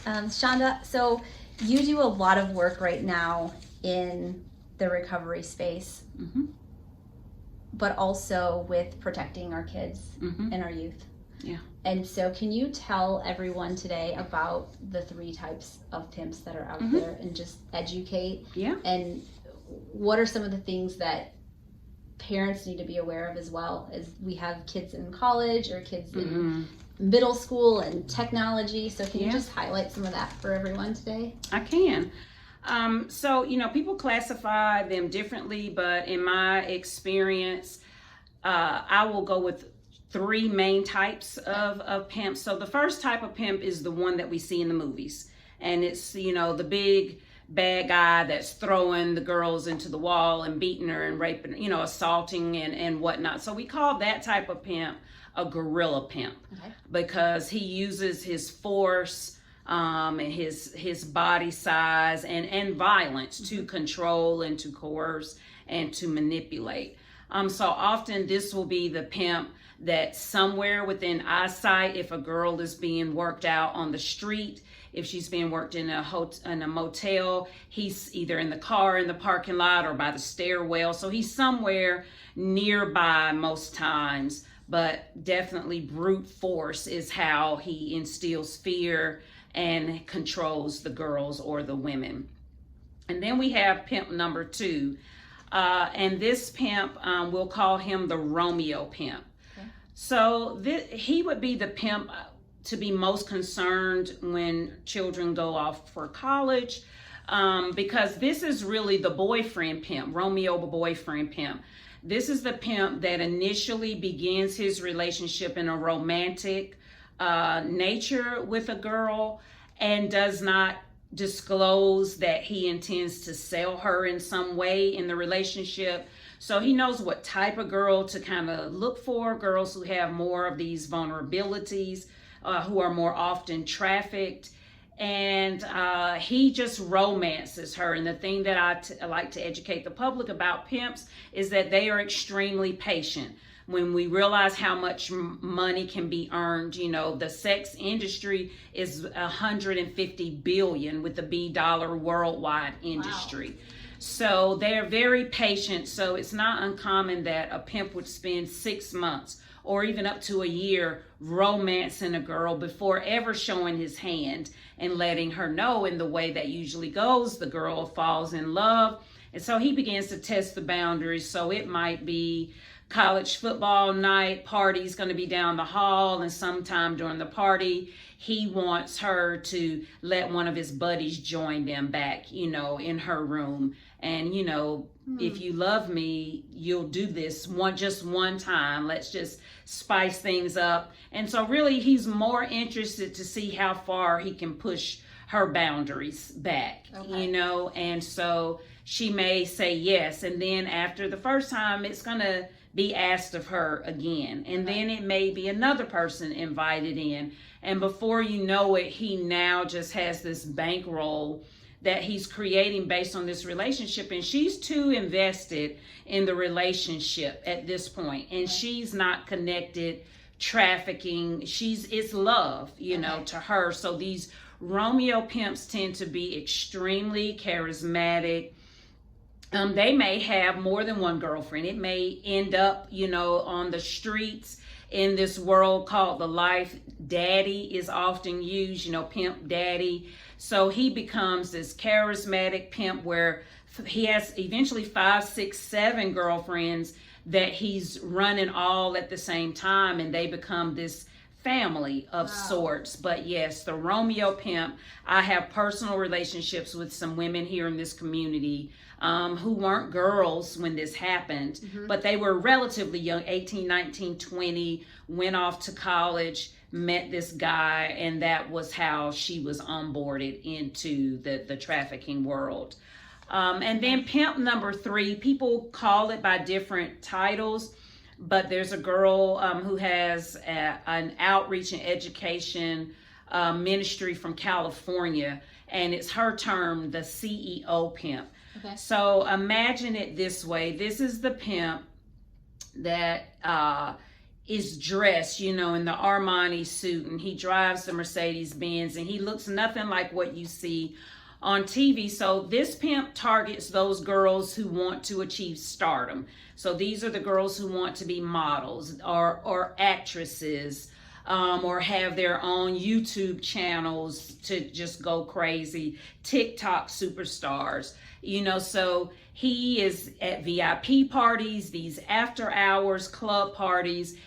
Chanda, so you do a lot of work right now in the recovery space, but also with protecting our kids and our youth. Yeah. And so can you tell everyone today about the 3 types of pimps that are out there and just educate? Yeah. And what are some of the things that parents need to be aware of as well, as we have kids in college or kids in middle school and technology? So can you just highlight some of that for everyone today? I can. So, people classify them differently, but in my experience, I will go with 3 main types of pimps. So the first type of pimp is the one that we see in the movies. And it's, the big bad guy that's throwing the girls into the wall and beating her and raping, assaulting and whatnot. So we call that type of pimp a gorilla pimp because he uses his force and his body size and violence to control and to coerce and to manipulate. So often this will be the pimp that somewhere within eyesight, if a girl is being worked out on the street, if she's being worked in a motel, he's either in the car in the parking lot or by the stairwell. So he's somewhere nearby most times, but definitely brute force is how he instills fear and controls the girls or the women. And then we have pimp number 2. And this pimp, we'll call him the Romeo Pimp. So he would be the pimp to be most concerned when children go off for college, because this is really the boyfriend pimp, Romeo boyfriend pimp. This is the pimp that initially begins his relationship in a romantic nature with a girl and does not disclose that he intends to sell her in some way in the relationship. So he knows what type of girl to kind of look for, girls who have more of these vulnerabilities, who are more often trafficked. And he just romances her. And the thing that I like to educate the public about pimps is that they are extremely patient. When we realize how much money can be earned, the sex industry is 150 billion with the B dollar worldwide industry. Wow. So they're very patient. So it's not uncommon that a pimp would spend 6 months or even up to a year romancing a girl before ever showing his hand and letting her know. In the way that usually goes, the girl falls in love. And so he begins to test the boundaries. So it might be college football night, party's going to be down the hall, and sometime during the party, he wants her to let one of his buddies join them back, in her room. And, if you love me, you'll do this just one time. Let's just spice things up. And so really, he's more interested to see how far he can push her boundaries back, and so she may say yes. And then after the first time, it's going to be asked of her again. And then it may be another person invited in. And before you know it, he now just has this bankroll that he's creating based on this relationship. And she's too invested in the relationship at this point. And she's not connected, trafficking. It's love, to her. So these Romeo pimps tend to be extremely charismatic. They may have more than one girlfriend. It may end up, on the streets in this world called the life. Daddy is often used, pimp daddy. So he becomes this charismatic pimp where he has eventually 5, 6, 7 girlfriends that he's running all at the same time, and they become this family of sorts. But yes, the Romeo Pimp, I have personal relationships with some women here in this community who weren't girls when this happened, but they were relatively young, 18, 19, 20, went off to college, met this guy, and that was how she was onboarded into the trafficking world. And then pimp number 3, people call it by different titles, but there's a girl who has an outreach and education ministry from California, and it's her term, the CEO Pimp. Okay. So imagine it this way. This is the pimp that is dressed, in the Armani suit, and he drives the Mercedes Benz, and he looks nothing like what you see on TV. So this pimp targets those girls who want to achieve stardom. So these are the girls who want to be models or actresses, or have their own YouTube channels to just go crazy, TikTok superstars. So he is at VIP parties, these after hours club parties.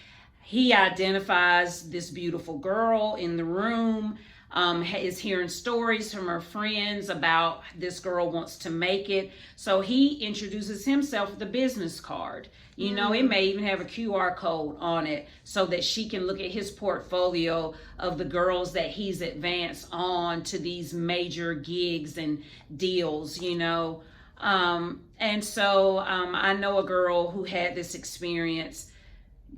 He identifies this beautiful girl in the room, is hearing stories from her friends about this girl wants to make it. So he introduces himself with a business card. It may even have a QR code on it so that she can look at his portfolio of the girls that he's advanced on to these major gigs and deals, And so I know a girl who had this experience,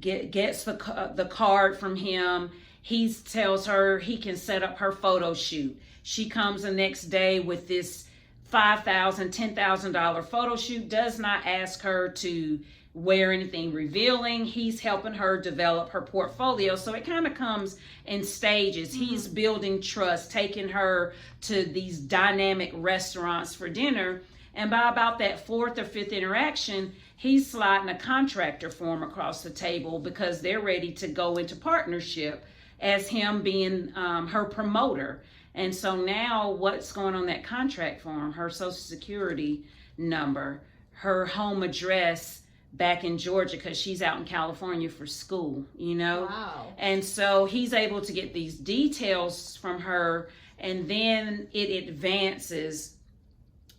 gets the card from him. He tells her he can set up her photo shoot. She comes the next day with this $5,000, $10,000 photo shoot, does not ask her to wear anything revealing. He's helping her develop her portfolio. So it kind of comes in stages. He's building trust, taking her to these dynamic restaurants for dinner. And by about that fourth or fifth interaction, he's sliding a contractor form across the table because they're ready to go into partnership as him being her promoter. And so now what's going on that contract form? Her social security number, her home address back in Georgia, because she's out in California for school, Wow. And so he's able to get these details from her, and then it advances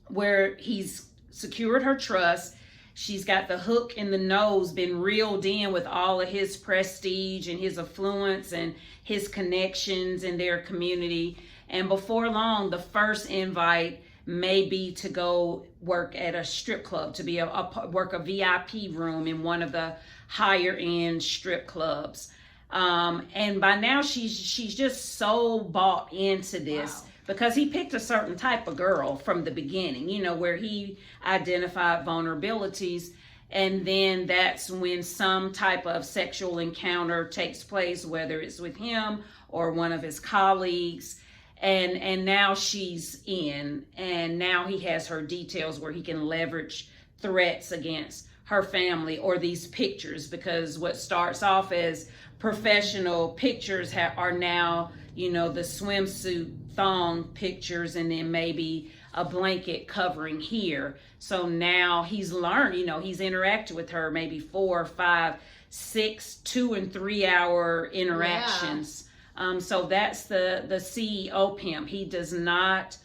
where he's secured her trust. She's got the hook in the nose, been reeled in with all of his prestige and his affluence and his connections in their community. And before long, the first invite may be to go work at a strip club, to be work a VIP room in one of the higher end strip clubs. And by now she's just so bought into this. Wow. Because he picked a certain type of girl from the beginning, where he identified vulnerabilities. And then that's when some type of sexual encounter takes place, whether it's with him or one of his colleagues. And now she's in, and now he has her details where he can leverage threats against her family or these pictures, because what starts off as professional pictures are now, the swimsuit thong pictures, and then maybe a blanket covering here. So now he's learned, he's interacted with her maybe 4, 5, 6, 2 and 3 hour interactions. Yeah. So that's the CEO Pimp. He does not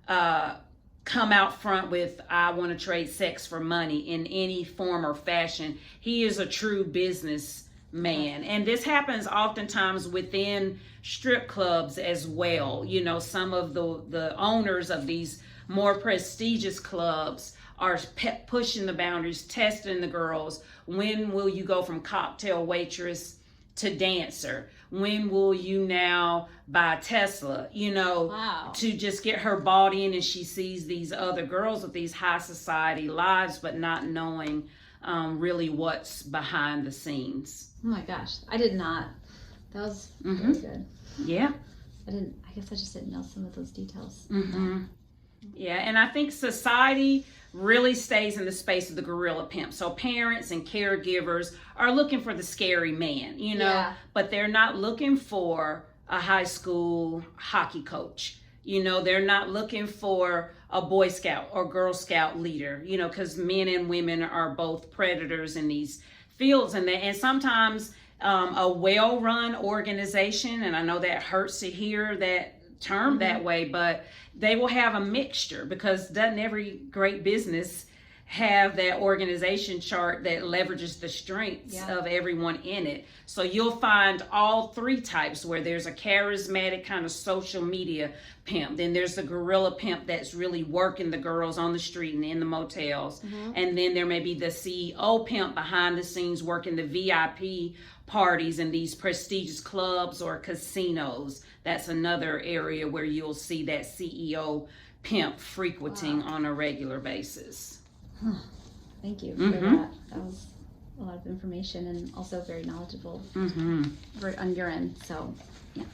come out front with, I want to trade sex for money in any form or fashion. He is a true business man. And this happens oftentimes within strip clubs as well. Some of the owners of these more prestigious clubs are pushing the boundaries, testing the girls. When will you go from cocktail waitress to dancer? When will you now buy Tesla? Wow. To just get her bought in, and she sees these other girls with these high society lives, but not knowing really what's behind the scenes. Oh my gosh, I did not. That was really good. Yeah. I guess I just didn't know some of those details. Yeah, and I think society really stays in the space of the gorilla pimp. So parents and caregivers are looking for the scary man, but they're not looking for a high school hockey coach. They're not looking for a Boy Scout or Girl Scout leader, because men and women are both predators in these fields. And sometimes a well-run organization, and I know that hurts to hear that term that way, but they will have a mixture, because doesn't every great business have that organization chart that leverages the strengths of everyone in it? So you'll find all three types, where there's a charismatic kind of social media pimp, then there's the gorilla pimp that's really working the girls on the street and in the motels, and then there may be the CEO pimp behind the scenes working the VIP parties in these prestigious clubs or casinos. That's another area where you'll see that CEO pimp frequenting on a regular basis. Thank you for that. That was a lot of information and also very knowledgeable Mm-hmm. on your end. So, yeah.